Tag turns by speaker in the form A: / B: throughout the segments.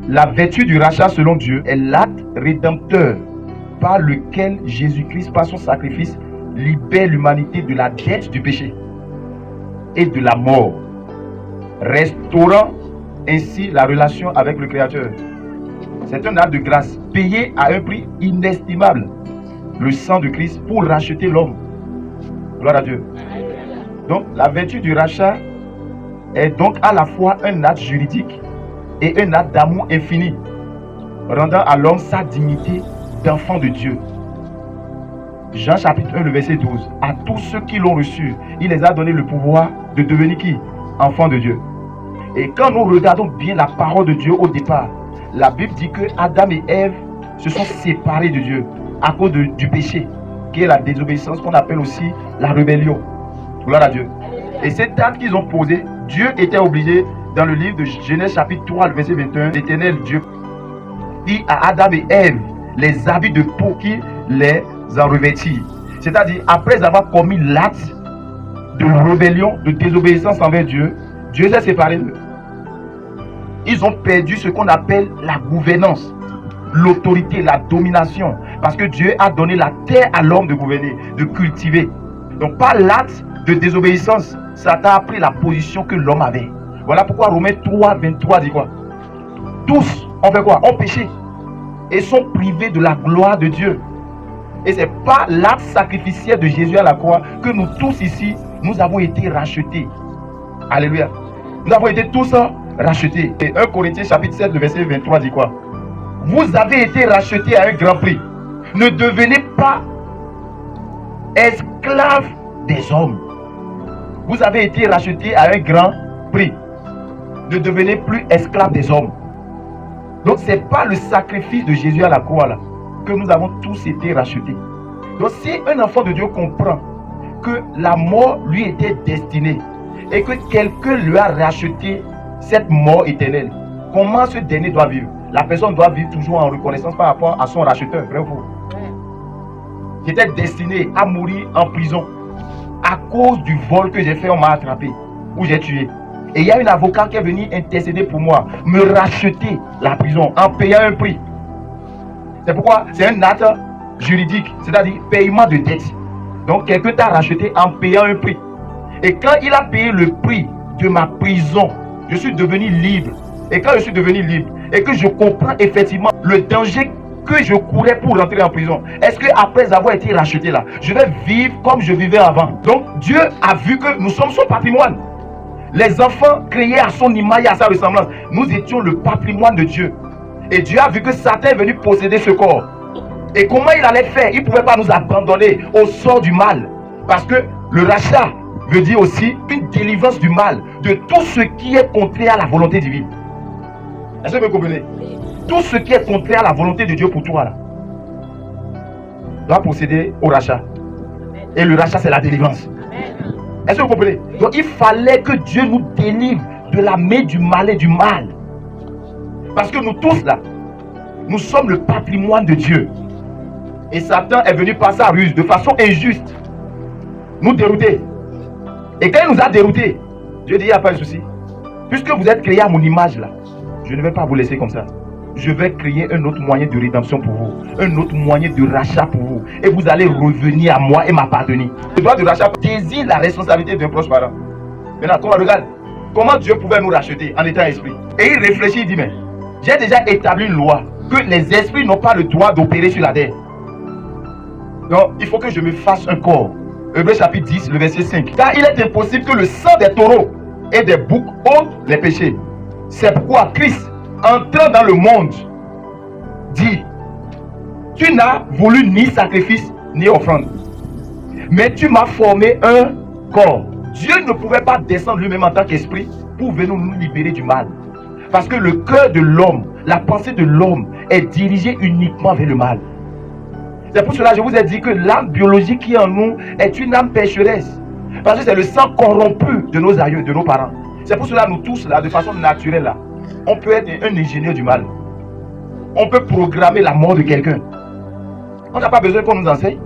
A: La vertu du rachat selon Dieu est l'acte rédempteur par lequel Jésus-Christ, par son sacrifice, libère l'humanité de la dette du péché et de la mort, restaurant ainsi la relation avec le Créateur. C'est un acte de grâce payé à un prix inestimable, le sang de Christ, pour racheter l'homme. Gloire à Dieu. Donc la vertu du rachat est donc à la fois un acte juridique et un acte d'amour infini, rendant à l'homme sa dignité d'enfant de Dieu. Jean chapitre 1, le verset 12. À tous ceux qui l'ont reçu, il les a donné le pouvoir de devenir qui? Enfants de Dieu. Et quand nous regardons bien la parole de Dieu au départ, la Bible dit que Adam et Ève se sont séparés de Dieu à cause du péché, qui est la désobéissance, qu'on appelle aussi la rébellion. Gloire à Dieu. Et cet acte qu'ils ont posé, Dieu était obligé, dans le livre de Genèse chapitre 3, le verset 21, l'Éternel Dieu dit à Adam et Ève les habits de peau qui les en revêtirent. C'est-à-dire, après avoir commis l'acte de rébellion, de désobéissance envers Dieu, Dieu s'est séparé d'eux. Ils ont perdu ce qu'on appelle la gouvernance, l'autorité, la domination. Parce que Dieu a donné la terre à l'homme de gouverner, de cultiver. Donc par l'acte de désobéissance, Satan a pris la position que l'homme avait. Voilà pourquoi Romains 3, 23 dit quoi? Tous ont fait quoi? Ont péché et sont privés de la gloire de Dieu. Et c'est par l'acte sacrificiel de Jésus à la croix que nous tous ici, nous avons été rachetés. Alléluia. Nous avons été tous rachetés. Et 1 Corinthiens chapitre 7, le verset 23 dit quoi? Vous avez été rachetés à un grand prix. Ne devenez pas esclaves des hommes. Vous avez été rachetés à un grand prix. Ne devenez plus esclaves des hommes. Donc c'est pas le sacrifice de Jésus à la croix là que nous avons tous été rachetés. Donc si un enfant de Dieu comprend que la mort lui était destinée et que quelqu'un lui a racheté cette mort éternelle, comment ce dernier doit vivre? La personne doit vivre toujours en reconnaissance par rapport à son racheteur. Vrai ou faux? J'étais destiné à mourir en prison à cause du vol que j'ai fait, on m'a attrapé ou j'ai tué. Et il y a un avocat qui est venu intercéder pour moi, me racheter la prison en payant un prix. C'est pourquoi c'est un acte juridique, c'est-à-dire paiement de dette. Donc quelqu'un t'a racheté en payant un prix. Et quand il a payé le prix de ma prison, je suis devenu libre. Et quand je suis devenu libre, et que je comprends effectivement le danger que je courais pour rentrer en prison, est-ce que après avoir été racheté là, je vais vivre comme je vivais avant? Donc Dieu a vu que nous sommes son patrimoine. Les enfants créés à son image et à sa ressemblance, nous étions le patrimoine de Dieu. Et Dieu a vu que Satan est venu posséder ce corps. Et comment il allait faire? Il ne pouvait pas nous abandonner au sort du mal. Parce que le rachat veut dire aussi une délivrance du mal, de tout ce qui est contraire à la volonté divine. Est-ce que vous comprenez? Tout ce qui est contraire à la volonté de Dieu pour toi là, doit procéder au rachat. Et le rachat, c'est la délivrance. Est-ce que vous comprenez? Donc il fallait que Dieu nous délivre de la main du mal et du mal. Parce que nous tous là, nous sommes le patrimoine de Dieu. Et Satan est venu par sa ruse, de façon injuste, nous dérouter. Et quand il nous a déroutés, Dieu dit, il n'y a pas de souci. Puisque vous êtes créés à mon image là, je ne vais pas vous laisser comme ça. Je vais créer un autre moyen de rédemption pour vous, un autre moyen de rachat pour vous. Et vous allez revenir à moi et m'appartenir. Le droit de rachat désigne la responsabilité d'un proche parent. Maintenant, regarde, comment Dieu pouvait nous racheter en étant esprit? Et il réfléchit, il dit, mais j'ai déjà établi une loi que les esprits n'ont pas le droit d'opérer sur la terre. Donc, il faut que je me fasse un corps. Hébreux chapitre 10, le verset 5. Car il est impossible que le sang des taureaux et des boucs ôte les péchés. C'est pourquoi Christ, entrant dans le monde, dit, tu n'as voulu ni sacrifice ni offrande, mais tu m'as formé un corps. Dieu ne pouvait pas descendre lui-même en tant qu'esprit pour venir nous libérer du mal. Parce que le cœur de l'homme, la pensée de l'homme est dirigée uniquement vers le mal. C'est pour cela que je vous ai dit que l'âme biologique qui est en nous est une âme pécheresse. Parce que c'est le sang corrompu de nos aïeux, de nos parents. C'est pour cela que nous tous là, de façon naturelle là, on peut être un ingénieur du mal. On peut programmer la mort de quelqu'un. On n'a pas besoin qu'on nous enseigne.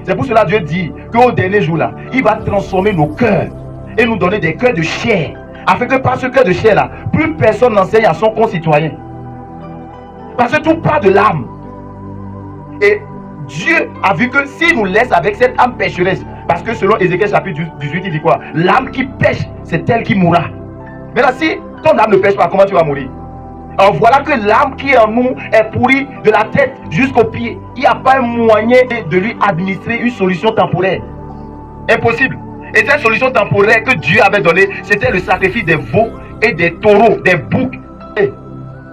A: C'est pour cela que Dieu dit qu'au dernier jour là, il va transformer nos cœurs et nous donner des cœurs de chair. Afin que par ce cœur de chair là, plus personne n'enseigne à son concitoyen. Parce que tout part de l'âme. Et Dieu a vu que s'il nous laisse avec cette âme pécheresse, parce que selon Ézéchiel chapitre 18, il dit quoi? L'âme qui pêche, c'est elle qui mourra. Maintenant, si ton âme ne pêche pas, comment tu vas mourir? Alors voilà que l'âme qui est en nous est pourrie de la tête jusqu'aux pieds. Il n'y a pas un moyen de lui administrer une solution temporaire. Impossible. Et cette solution temporaire que Dieu avait donnée, c'était le sacrifice des veaux et des taureaux, des boucs. Et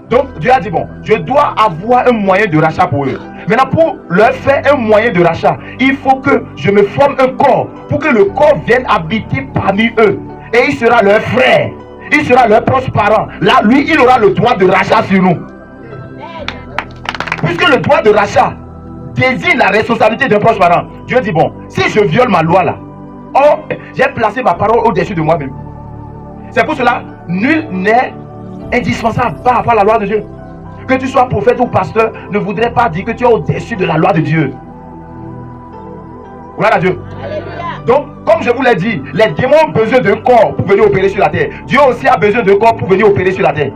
A: donc Dieu a dit, bon, je dois avoir un moyen de rachat pour eux. Maintenant, pour leur faire un moyen de rachat, il faut que je me forme un corps, pour que le corps vienne habiter parmi eux. Et il sera leur frère, il sera leur proche parent. Là, lui, il aura le droit de rachat sur nous. Puisque le droit de rachat désigne la responsabilité d'un proche parent. Dieu dit, bon, si je viole ma loi là, oh, j'ai placé ma parole au-dessus de moi-même. C'est pour cela, nul n'est indispensable par rapport à la loi de Dieu. Que tu sois prophète ou pasteur ne voudrait pas dire que tu es au-dessus de la loi de Dieu. Voilà Dieu. Alléluia. Donc, comme je vous l'ai dit, les démons ont besoin d'un corps pour venir opérer sur la terre. Dieu aussi a besoin d'un corps pour venir opérer sur la terre.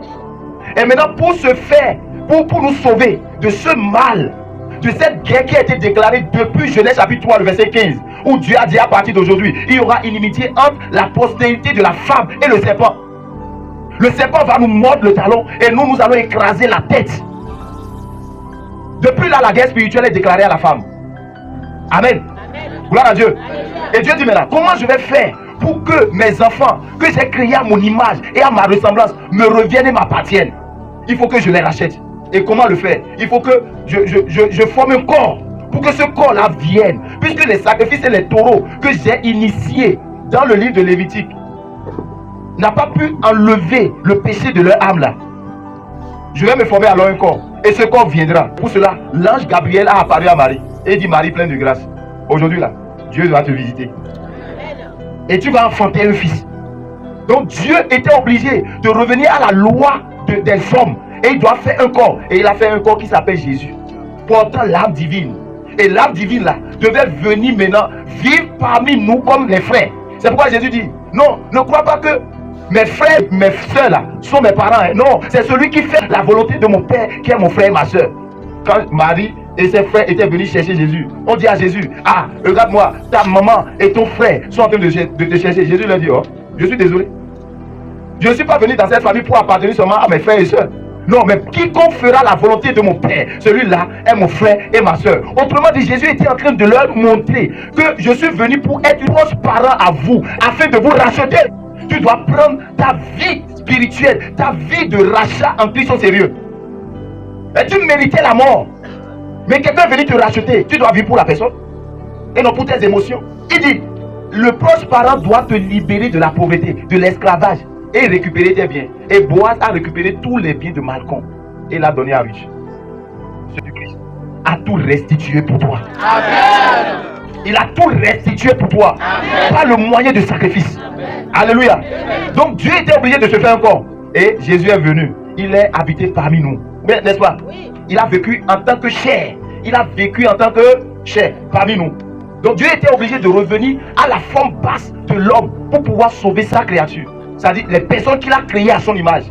A: Et maintenant, pour ce faire, pour nous sauver de ce mal, de cette guerre qui a été déclarée depuis Genèse chapitre 3, le verset 15, où Dieu a dit à partir d'aujourd'hui, il y aura inimitié entre la postérité de la femme et le serpent. Le serpent va nous mordre le talon et nous allons écraser la tête. Depuis là, la guerre spirituelle est déclarée à la femme. Amen. Amen. Gloire à Dieu. Amen. Et Dieu dit maintenant, comment je vais faire pour que mes enfants, que j'ai créés à mon image et à ma ressemblance, me reviennent et m'appartiennent? Il faut que je les rachète. Et comment le faire? Il faut que je forme un corps pour que ce corps-là vienne. Puisque les sacrifices et les taureaux que j'ai initiés dans le livre de Lévitique n'a pas pu enlever le péché de leur âme là. Je vais me former alors un corps. Et ce corps viendra. Pour cela, l'ange Gabriel a apparu à Marie. Et il dit, Marie pleine de grâce. Aujourd'hui là, Dieu va te visiter. Et tu vas enfanter un fils. Donc Dieu était obligé de revenir à la loi des hommes. Et il doit faire un corps. Et il a fait un corps qui s'appelle Jésus, portant l'âme divine. Et l'âme divine là devait venir maintenant vivre parmi nous comme les frères. C'est pourquoi Jésus dit, non, ne crois pas que mes frères, mes soeurs là sont mes parents. Non, c'est celui qui fait la volonté de mon père qui est mon frère et ma soeur. Quand Marie et ses frères étaient venus chercher Jésus, on dit à Jésus, ah, regarde-moi, ta maman et ton frère sont en train de te chercher. Jésus leur dit, oh, je suis désolé. Je ne suis pas venu dans cette famille pour appartenir seulement à mes frères et soeurs. Non, mais quiconque fera la volonté de mon père, celui-là est mon frère et ma soeur. Autrement dit, Jésus était en train de leur montrer que je suis venu pour être proche parent à vous, afin de vous racheter. Tu dois prendre ta vie spirituelle, ta vie de rachat en Christ au sérieux. Et tu méritais la mort. Mais quelqu'un est venu te racheter. Tu dois vivre pour la personne et non pour tes émotions. Il dit, le proche parent doit te libérer de la pauvreté, de l'esclavage et récupérer tes biens. Et Boaz a récupéré tous les biens de Malcolm et l'a donné à Ruth. Jésus-Christ a tout restitué pour toi. Amen. Il a tout restitué pour toi. Amen. Par le moyen de sacrifice. Amen. Alléluia. Amen. Donc Dieu était obligé de se faire un corps. Et Jésus est venu. Il est habité parmi nous. N'est-ce pas? Oui. Il a vécu en tant que chair. Il a vécu en tant que chair parmi nous. Donc Dieu était obligé de revenir à la forme basse de l'homme pour pouvoir sauver sa créature. C'est-à-dire les personnes qu'il a créées à son image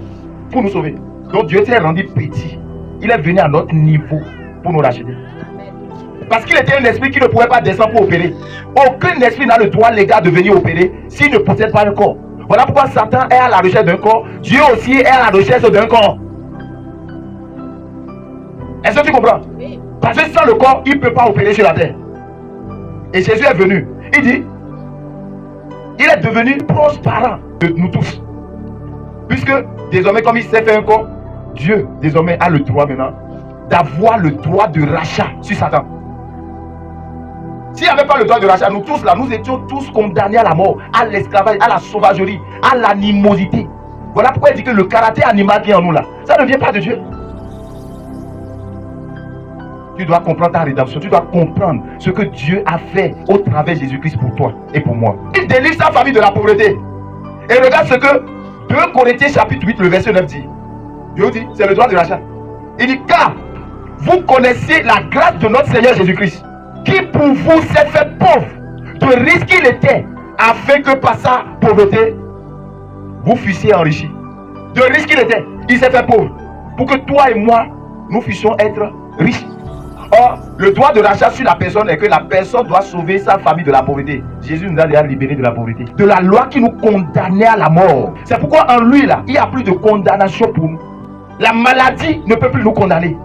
A: pour nous sauver. Donc Dieu s'est rendu petit. Il est venu à notre niveau pour nous racheter. Parce qu'il était un esprit qui ne pouvait pas descendre pour opérer. Aucun esprit n'a le droit légal de venir opérer s'il ne possède pas un corps. Voilà pourquoi Satan est à la recherche d'un corps. Dieu aussi est à la recherche d'un corps. Est-ce que tu comprends? Oui. Parce que sans le corps, il ne peut pas opérer sur la terre. Et Jésus est venu. Il dit, il est devenu proche parent de nous tous. Puisque désormais, comme il s'est fait un corps, Dieu désormais a le droit maintenant d'avoir le droit de rachat sur Satan. S'il n'y avait pas le droit de rachat, nous tous là, nous étions tous condamnés à la mort, à l'esclavage, à la sauvagerie, à l'animosité. Voilà pourquoi il dit que le caractère animal qui est en nous là, ça ne vient pas de Dieu. Tu dois comprendre ta rédemption, tu dois comprendre ce que Dieu a fait au travers de Jésus-Christ pour toi et pour moi. Il délivre sa famille de la pauvreté. Et regarde ce que 2 Corinthiens chapitre 8, le verset 9 dit. Dieu dit, c'est le droit de rachat. Il dit, car vous connaissez la grâce de notre Seigneur Jésus-Christ, qui pour vous s'est fait pauvre, de risque qu'il était, afin que par sa pauvreté, vous fussiez enrichis. De risque qu'il était, il s'est fait pauvre, pour que toi et moi, nous puissions être riches. Or, le droit de rachat sur la personne est que la personne doit sauver sa famille de la pauvreté. Jésus nous a déjà libérés de la pauvreté, de la loi qui nous condamnait à la mort. C'est pourquoi en lui, là, il n'y a plus de condamnation pour nous. La maladie ne peut plus nous condamner.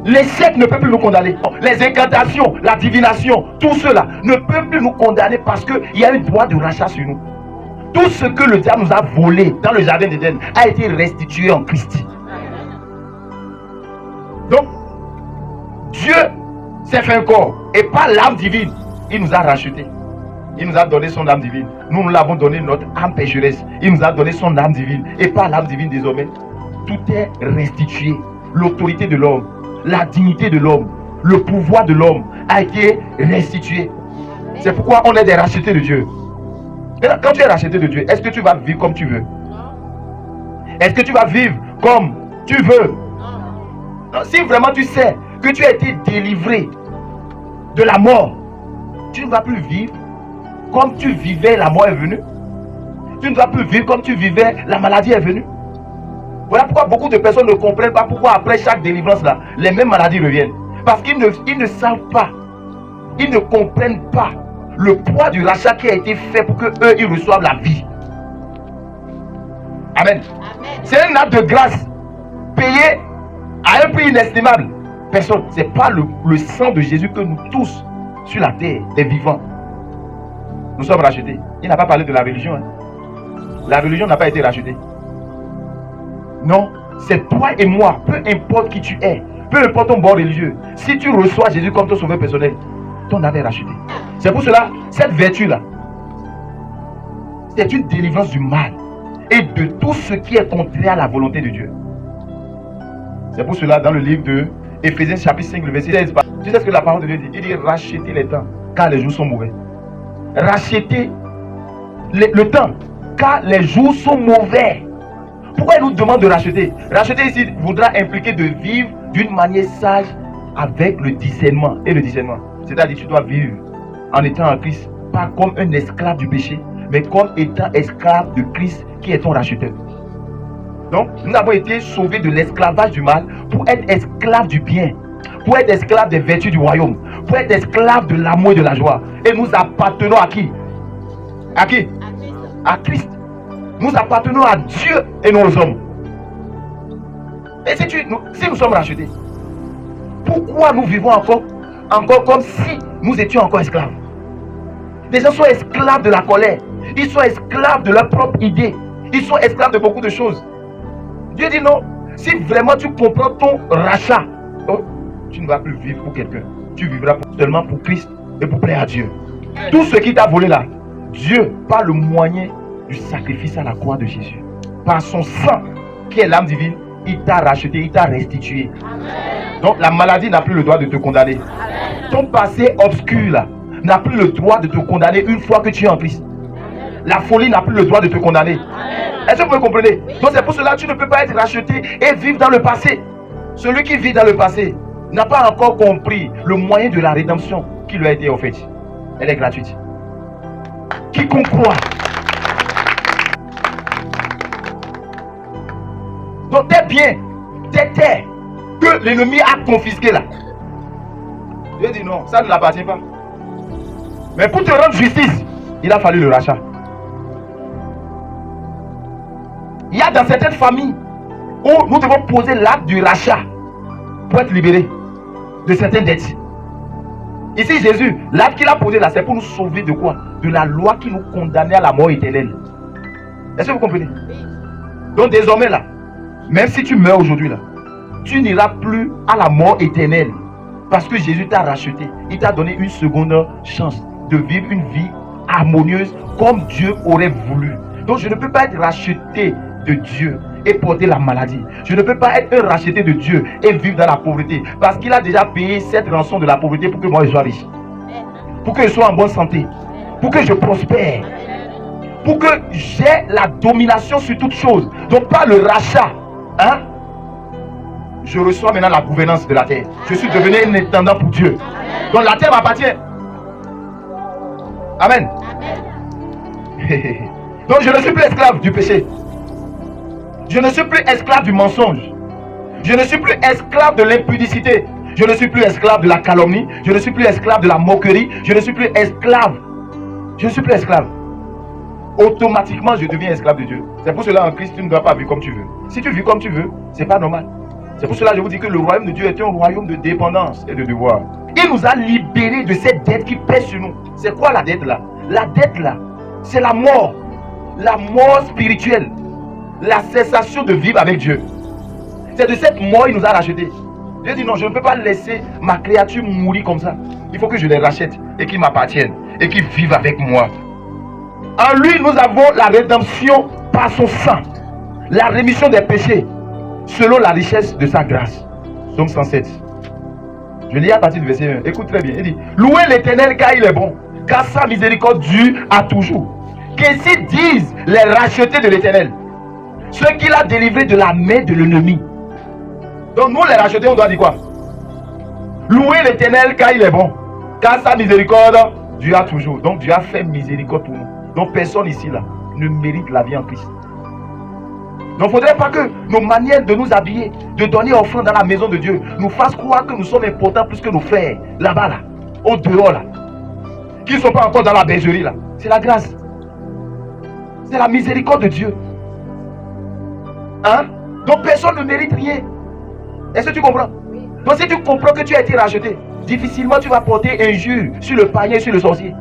A: L'échec ne peut plus nous condamner. Les incantations, la divination, tout cela ne peut plus nous condamner parce qu'il y a un droit de rachat sur nous. Tout ce que le diable nous a volé dans le jardin d'Éden a été restitué en Christ. Donc, Dieu s'est fait un corps et par l'âme divine, il nous a rachetés. Il nous a donné son âme divine. Nous l'avons donné notre âme pécheresse. Il nous a donné son âme divine. Et par l'âme divine désormais, tout est restitué. L'autorité de l'homme, la dignité de l'homme, le pouvoir de l'homme a été restitué. C'est pourquoi on est des rachetés de Dieu. Maintenant, quand tu es racheté de Dieu, est-ce que tu vas vivre comme tu veux? Est-ce que tu vas vivre comme tu veux? Non, si vraiment tu sais que tu as été délivré de la mort, tu ne vas plus vivre comme tu vivais, la mort est venue. Tu ne vas plus vivre comme tu vivais, la maladie est venue. Voilà pourquoi beaucoup de personnes ne comprennent pas pourquoi après chaque délivrance là, les mêmes maladies reviennent. Parce qu'ils ne savent pas, ils ne comprennent pas le poids du rachat qui a été fait pour qu'eux, ils reçoivent la vie. Amen. C'est un acte de grâce payé à un prix inestimable. Personne, ce n'est pas le sang de Jésus que nous tous sur la terre, des vivants, nous sommes rachetés. Il n'a pas parlé de la religion. Hein. La religion n'a pas été rachetée. Non, c'est toi et moi, peu importe qui tu es, peu importe ton bord religieux. Si tu reçois Jésus comme ton sauveur personnel, ton âme est rachetée. C'est pour cela, cette vertu-là, c'est une délivrance du mal et de tout ce qui est contraire à la volonté de Dieu. C'est pour cela, dans le livre de Éphésiens chapitre 5, le verset 16, tu sais ce que la parole de Dieu dit? Il dit racheter les temps, car les jours sont mauvais. Racheter le temps, car les jours sont mauvais. Pourquoi il nous demande de racheter? Racheter ici voudra impliquer de vivre d'une manière sage avec le discernement. Et le discernement, c'est-à-dire tu dois vivre en étant en Christ, pas comme un esclave du péché, mais comme étant esclave de Christ qui est ton racheteur. Donc, nous avons été sauvés de l'esclavage du mal pour être esclaves du bien, pour être esclaves des vertus du royaume, pour être esclaves de l'amour et de la joie. Et nous appartenons à qui? À qui? À Christ. Nous appartenons à Dieu et non aux hommes. Et si nous sommes rachetés, pourquoi nous vivons encore comme si nous étions encore esclaves? Les gens sont esclaves de la colère. Ils sont esclaves de leur propre idée. Ils sont esclaves de beaucoup de choses. Dieu dit non. Si vraiment tu comprends ton rachat, tu ne vas plus vivre pour quelqu'un. Tu vivras seulement pour Christ et pour plaire à Dieu. Tout ce qui t'a volé là, Dieu, par le moyen du sacrifice à la croix de Jésus, par son sang qui est l'âme divine, il t'a racheté, il t'a restitué. Amen. Donc la maladie n'a plus le droit de te condamner. Amen. Ton passé obscur là n'a plus le droit de te condamner une fois que tu es en Christ. Amen. La folie n'a plus le droit de te condamner. Est-ce que vous me comprenez? Donc c'est pour cela que tu ne peux pas être racheté et vivre dans le passé. Celui qui vit dans le passé n'a pas encore compris le moyen de la rédemption qui lui a été offerte. Elle est gratuite. Quiconque croit. Donc tes biens, tes terres que l'ennemi a confisqué là, Dieu dit non, ça ne l'appartient pas. Mais pour te rendre justice, il a fallu le rachat. Il y a dans certaines familles où nous devons poser l'acte du rachat pour être libérés de certaines dettes. Ici Jésus, l'acte qu'il a posé là, c'est pour nous sauver de quoi? De la loi qui nous condamnait à la mort éternelle. Est-ce que vous comprenez? Donc désormais là, même si tu meurs aujourd'hui là, tu n'iras plus à la mort éternelle. Parce que Jésus t'a racheté. Il t'a donné une seconde chance de vivre une vie harmonieuse comme Dieu aurait voulu. Donc je ne peux pas être racheté de Dieu et porter la maladie. Je ne peux pas être un racheté de Dieu et vivre dans la pauvreté. Parce qu'il a déjà payé cette rançon de la pauvreté pour que moi je sois riche. Pour que je sois en bonne santé. Pour que je prospère. Pour que j'ai la domination sur toute chose. Donc par le rachat, hein, je reçois maintenant la gouvernance de la terre. Je suis devenu un intendant pour Dieu. Donc la terre m'appartient. Amen. Donc je ne suis plus esclave du péché. Je ne suis plus esclave du mensonge. Je ne suis plus esclave de l'impudicité. Je ne suis plus esclave de la calomnie. Je ne suis plus esclave de la moquerie. Je ne suis plus esclave. Je ne suis plus esclave. Automatiquement, je deviens esclave de Dieu. C'est pour cela en Christ, tu ne dois pas vivre comme tu veux. Si tu vis comme tu veux, c'est pas normal. C'est pour cela que je vous dis que le royaume de Dieu est un royaume de dépendance et de devoir. Il nous a libérés de cette dette qui pèse sur nous. C'est quoi la dette là? La dette là, c'est la mort. La mort spirituelle. La cessation de vivre avec Dieu. C'est de cette mort qu'il nous a rachetés. Dieu dit non, je ne peux pas laisser ma créature mourir comme ça. Il faut que je les rachète et qu'ils m'appartiennent et qu'ils vivent avec moi. En lui, nous avons la rédemption par son sang. La rémission des péchés selon la richesse de sa grâce. Psaume 107. Je lis à partir du verset 1. Écoute très bien. Il dit, louez l'Éternel car il est bon, car sa miséricorde dure à toujours. Qu'ainsi disent les rachetés de l'Éternel, ceux qu'il a délivrés de la main de l'ennemi. Donc nous les rachetés, on doit dire quoi? Louez l'Éternel car il est bon, car sa miséricorde dure à toujours. Donc Dieu a fait miséricorde pour nous. Donc personne ici là ne mérite la vie en Christ. Donc il ne faudrait pas que nos manières de nous habiller, de donner offrande dans la maison de Dieu, nous fassent croire que nous sommes importants plus que nos frères, là-bas, là, au dehors, là, qui ne sont pas encore dans la bergerie, là. C'est la grâce. C'est la miséricorde de Dieu. Hein? Donc personne ne mérite rien. Est-ce que tu comprends? Donc si tu comprends que tu as été racheté, difficilement tu vas porter injure sur le païen et sur le sorcier.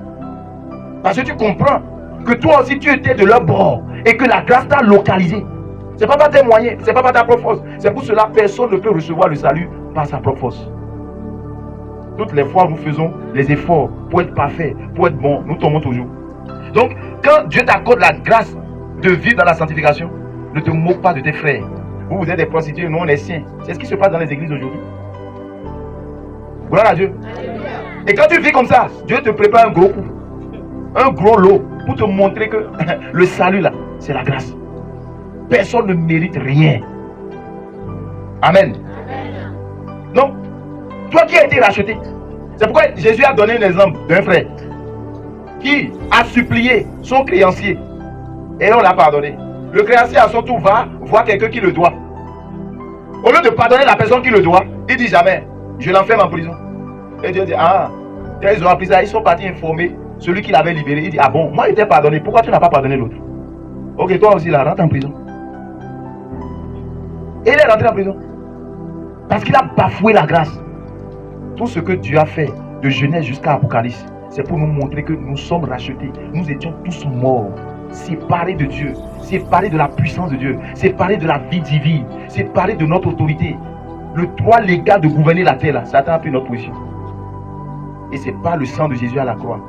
A: Parce que tu comprends que toi aussi tu étais de leur bord et que la grâce t'a localisé. Ce n'est pas par tes moyens, ce n'est pas par ta propre force. C'est pour cela que personne ne peut recevoir le salut par sa propre force. Toutes les fois nous faisons les efforts pour être parfaits, pour être bons, nous tombons toujours. Donc quand Dieu t'accorde la grâce de vivre dans la sanctification, ne te moque pas de tes frères. Vous êtes des prostituées, nous on est saints. C'est ce qui se passe dans les églises aujourd'hui. Gloire à Dieu. Et quand tu vis comme ça, Dieu te prépare un gros coup, un gros lot pour te montrer que le salut là, c'est la grâce. Personne ne mérite rien. Amen. Donc, toi qui as été racheté, c'est pourquoi Jésus a donné un exemple d'un frère qui a supplié son créancier et on l'a pardonné. Le créancier à son tour va voir quelqu'un qui le doit. Au lieu de pardonner la personne qui le doit, il dit jamais, je l'enferme en prison. Et Dieu dit, ah, ils ont appris ça, ils sont partis informer celui qui l'avait libéré. Il dit, ah bon, moi il t'ai pardonné, pourquoi tu n'as pas pardonné l'autre? Ok, toi aussi là, rentre en prison. Et il est rentré en prison. Parce qu'il a bafoué la grâce. Tout ce que Dieu a fait de Genèse jusqu'à Apocalypse, c'est pour nous montrer que nous sommes rachetés. Nous étions tous morts, séparés de Dieu, séparés de la puissance de Dieu, séparés de la vie divine, séparés de notre autorité. Le droit légal de gouverner la terre, là, Satan a pris notre position. Et c'est par le sang de Jésus à la croix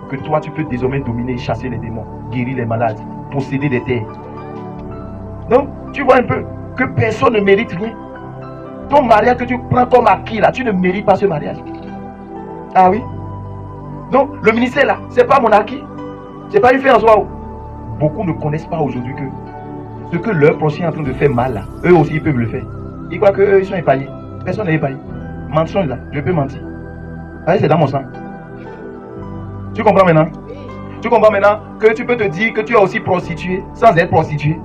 A: que toi tu peux désormais dominer et chasser les démons, guérir les malades, posséder des terres. Donc, tu vois un peu que personne ne mérite rien. Ton mariage que tu prends comme acquis là, tu ne mérites pas ce mariage. Ah oui? Donc, le ministère là, c'est pas mon acquis. C'est pas une fin en soi. Beaucoup ne connaissent pas aujourd'hui que ce que leur prochain est en train de faire mal là, eux aussi ils peuvent le faire. Ils croient qu'eux ils sont épargnés. Personne n'est épargné. Mensonge là, je peux mentir. Ah, c'est dans mon sang. Tu comprends maintenant? Tu comprends maintenant que tu peux te dire que tu es aussi prostitué sans être prostitué.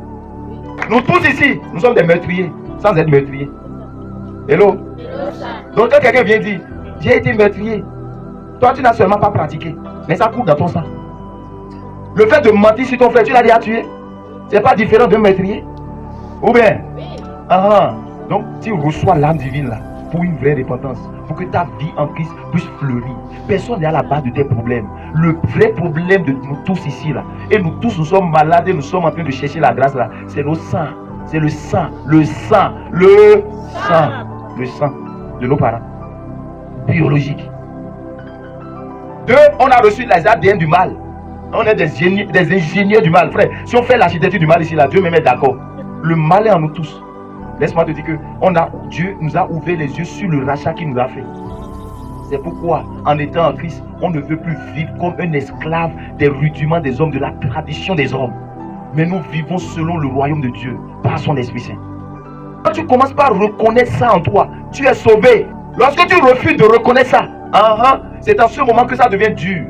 A: Nous tous ici, nous sommes des meurtriers sans être meurtriers. Hello? Donc quand quelqu'un vient dire, j'ai été meurtrier, toi tu n'as seulement pas pratiqué, mais ça coule dans ton sang. Le fait de mentir sur ton frère, tu l'as déjà tué. C'est pas différent d'un meurtrier? Ou bien? Donc tu reçois l'âme divine là pour une vraie repentance, pour que ta vie en Christ puisse fleurir. Personne n'est à la base de tes problèmes. Le vrai problème de nous tous ici là, et nous tous nous sommes malades et nous sommes en train de chercher la grâce là, c'est nos sangs. C'est le sang de nos parents biologiques. Deux, on a reçu les ADN du mal. On est des ingénieurs du mal, frère. Si on fait l'architecture du mal ici là, Dieu me met d'accord. Le mal est en nous tous. Laisse-moi te dire que Dieu nous a ouvert les yeux sur le rachat qu'il nous a fait. C'est pourquoi, en étant en Christ, on ne veut plus vivre comme un esclave des rudiments des hommes, de la tradition des hommes. Mais nous vivons selon le royaume de Dieu, par son Esprit Saint. Quand tu commences par reconnaître ça en toi, tu es sauvé. Lorsque tu refuses de reconnaître ça, c'est en ce moment que ça devient dur.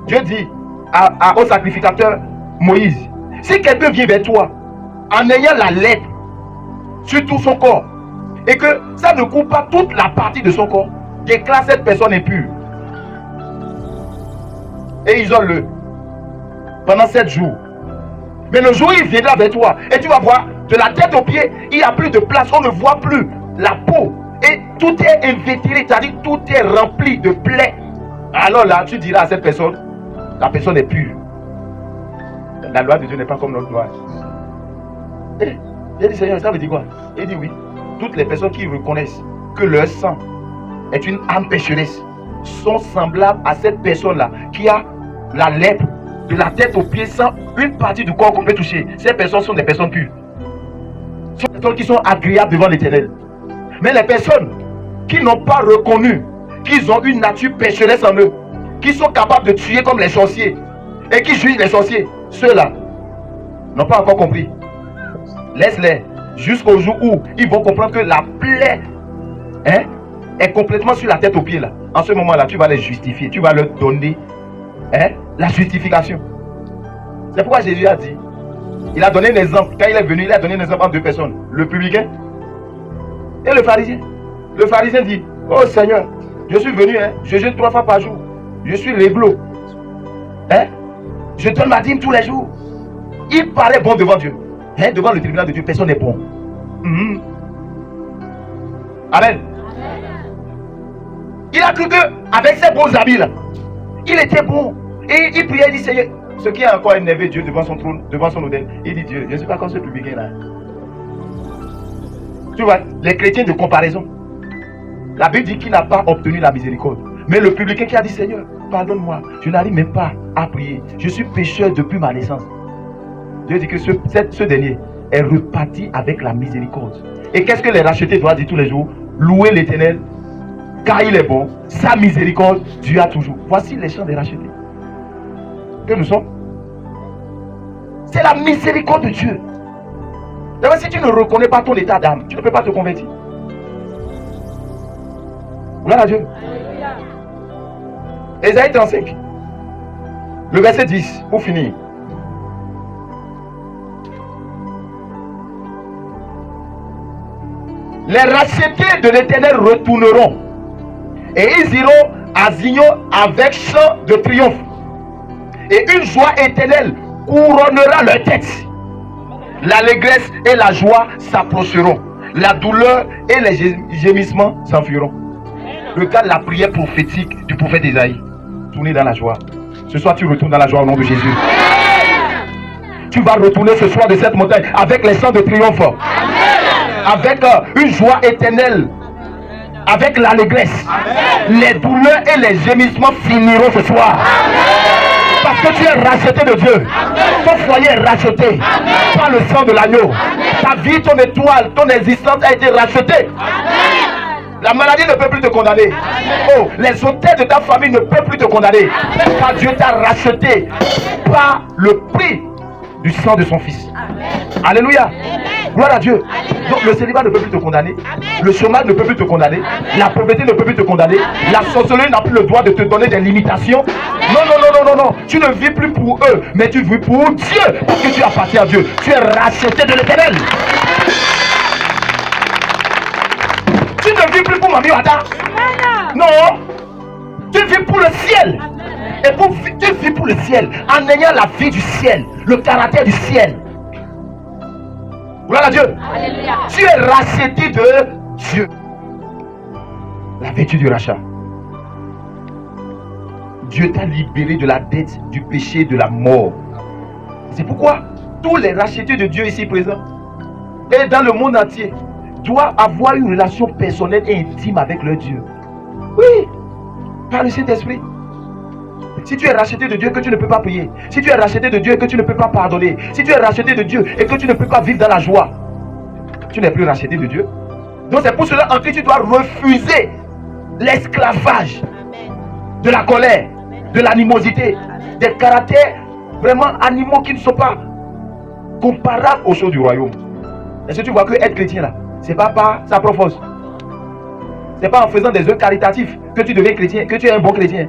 A: Dieu dit au sacrificateur Moïse, si quelqu'un vient vers toi en ayant la lettre sur tout son corps, et que ça ne coupe pas toute la partie de son corps, déclare cette personne impure. Et isole-le pendant 7 jours. Mais le jour où il viendra vers toi, et tu vas voir, de la tête aux pieds, il n'y a plus de place, on ne voit plus la peau. Et tout est invétéré, c'est-à-dire tout est rempli de plaies. Alors là, tu diras à cette personne, la personne est pure. La loi de Dieu n'est pas comme notre loi. Et il dit, Seigneur, ça veut dire quoi? Il dit oui. Toutes les personnes qui reconnaissent que leur sang est une âme pécheresse sont semblables à cette personne-là qui a la lèpre de la tête aux pieds sans une partie du corps qu'on peut toucher. Ces personnes sont des personnes pures. Ce sont des personnes qui sont agréables devant l'Éternel. Mais les personnes qui n'ont pas reconnu qu'ils ont une nature pécheresse en eux, qui sont capables de tuer comme les sorciers et qui jugent les sorciers, ceux-là n'ont pas encore compris. Laisse-les jusqu'au jour où ils vont comprendre que la plaie est complètement sur la tête aux pieds là. En ce moment-là, tu vas les justifier, tu vas leur donner la justification. C'est pourquoi Jésus a dit, il a donné un exemple. Quand il est venu, il a donné un exemple entre deux personnes, le publicain et le pharisien. Le pharisien dit, oh Seigneur, je suis venu, je jeûne 3 fois par jour, je suis réglo, je donne ma dîme tous les jours. Il paraît bon devant Dieu, devant le tribunal de Dieu, personne n'est bon. Amen. Il a cru que avec ses bons habits là, il était bon. Et il priait, il dit, Seigneur, ce qui a encore énervé Dieu devant son trône, devant son autel, il dit, Dieu, je ne suis pas comme ce publicain là. Tu vois, les chrétiens de comparaison. La Bible dit qu'il n'a pas obtenu la miséricorde. Mais le publicain qui a dit, Seigneur, pardonne-moi, je n'arrive même pas à prier. Je suis pécheur depuis ma naissance. Dieu dit que ce dernier est reparti avec la miséricorde. Et qu'est-ce que les rachetés doivent dire tous les jours? Louer l'Éternel, car il est bon, sa miséricorde Dieu a toujours. Voici les chants des rachetés que nous sommes. C'est la miséricorde de Dieu. D'abord, si tu ne reconnais pas ton état d'âme, tu ne peux pas te convertir. Gloire à Dieu. Ésaïe 35, le verset 10, pour finir. Les rachetés de l'Éternel retourneront et ils iront à Zion avec chant de triomphe. Et une joie éternelle couronnera leur tête. L'allégresse et la joie s'approcheront. La douleur et les gémissements s'enfuiront. Regarde la prière prophétique du prophète Isaïe. Tournez dans la joie. Ce soir, tu retournes dans la joie au nom de Jésus. Tu vas retourner ce soir de cette montagne avec les chants de triomphe. Avec une joie éternelle. Avec l'allégresse. Les douleurs et les gémissements finiront ce soir. Parce que tu es racheté de Dieu. Ton foyer est racheté par le sang de l'agneau. Ta vie, ton étoile, ton existence a été rachetée. La maladie ne peut plus te condamner. Oh, les autels de ta famille ne peuvent plus te condamner. Car Dieu t'a racheté par le prix du sang de son fils. Alléluia. Gloire à Dieu. Donc le célibat ne peut plus te condamner. Le chômage ne peut plus te condamner. La pauvreté ne peut plus te condamner. La sorcellerie n'a plus le droit de te donner des limitations. Non, non, non, non, non, non. Tu ne vis plus pour eux, mais tu vis pour Dieu. Parce que tu appartiens à Dieu. Tu es racheté de l'Éternel. Tu ne vis plus pour Mamie Wada. Non. Tu vis pour le ciel. Et tu vis pour le ciel en ayant la vie du ciel, le caractère du ciel. Gloire à Dieu. Alléluia. Tu es racheté de Dieu. La vertu du rachat. Dieu t'a libéré de la dette, du péché, de la mort. C'est pourquoi tous les rachetés de Dieu ici présents et dans le monde entier doivent avoir une relation personnelle et intime avec leur Dieu. Oui, par le Saint-Esprit. Si tu es racheté de Dieu et que tu ne peux pas prier, si tu es racheté de Dieu et que tu ne peux pas pardonner, si tu es racheté de Dieu et que tu ne peux pas vivre dans la joie, tu n'es plus racheté de Dieu. Donc c'est pour cela en que tu dois refuser l'esclavage de la colère, de l'animosité, des caractères vraiment animaux qui ne sont pas comparables aux choses du royaume. Est-ce que tu vois que être chrétien là, c'est pas par sa propre force. C'est pas en faisant des œuvres caritatifs que tu deviens chrétien, que tu es un bon chrétien.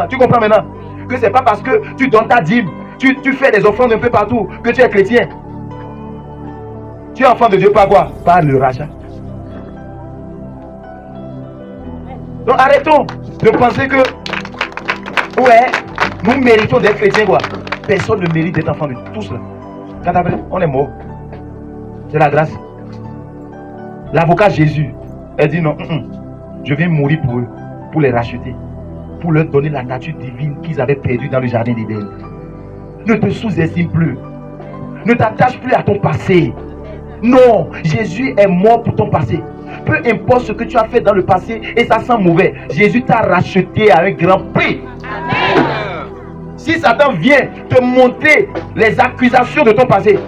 A: Tu comprends maintenant que c'est pas parce que tu donnes ta dîme, tu fais des offrandes un peu partout que tu es chrétien. Tu es enfant de Dieu par quoi? Par le rachat. Donc arrêtons de penser que, ouais, nous méritons d'être chrétiens, quoi. Personne ne mérite d'être enfant de tous là. Quand après, on est mort. C'est la grâce. L'avocat Jésus, elle dit non, je viens mourir pour eux, pour les racheter, pour leur donner la nature divine qu'ils avaient perdue dans le jardin d'Éden. Ne te sous-estime plus. Ne t'attache plus à ton passé. Non, Jésus est mort pour ton passé. Peu importe ce que tu as fait dans le passé et ça sent mauvais, Jésus t'a racheté à un grand prix. Amen. Si Satan vient te montrer les accusations de ton passé,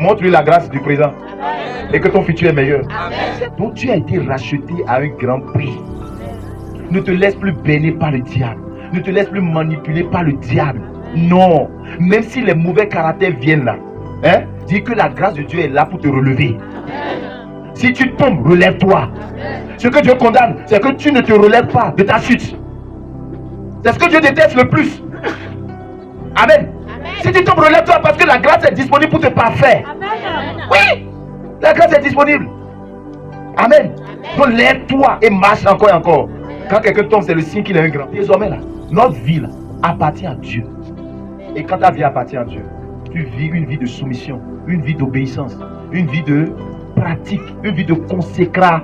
A: montre-lui la grâce du présent. Amen. Et que ton futur est meilleur. Amen. Donc tu as été racheté à un grand prix. Ne te laisse plus bénir par le diable. Ne te laisse plus manipuler par le diable. Non, même si les mauvais caractères viennent là, hein, dis que la grâce de Dieu est là pour te relever. Amen. Si tu tombes, relève-toi. Ce que Dieu condamne, c'est que tu ne te relèves pas de ta chute. C'est ce que Dieu déteste le plus. Amen. Amen. Si tu tombes, relève-toi parce que la grâce est disponible pour te parfaire. Amen. Oui, la grâce est disponible. Amen. Donc lève-toi et marche encore et encore. Quand quelqu'un tombe, c'est le signe qu'il est un grand. Désormais là, notre vie là, appartient à Dieu. Et quand ta vie appartient à Dieu, tu vis une vie de soumission, une vie d'obéissance, une vie de pratique, une vie de consécration.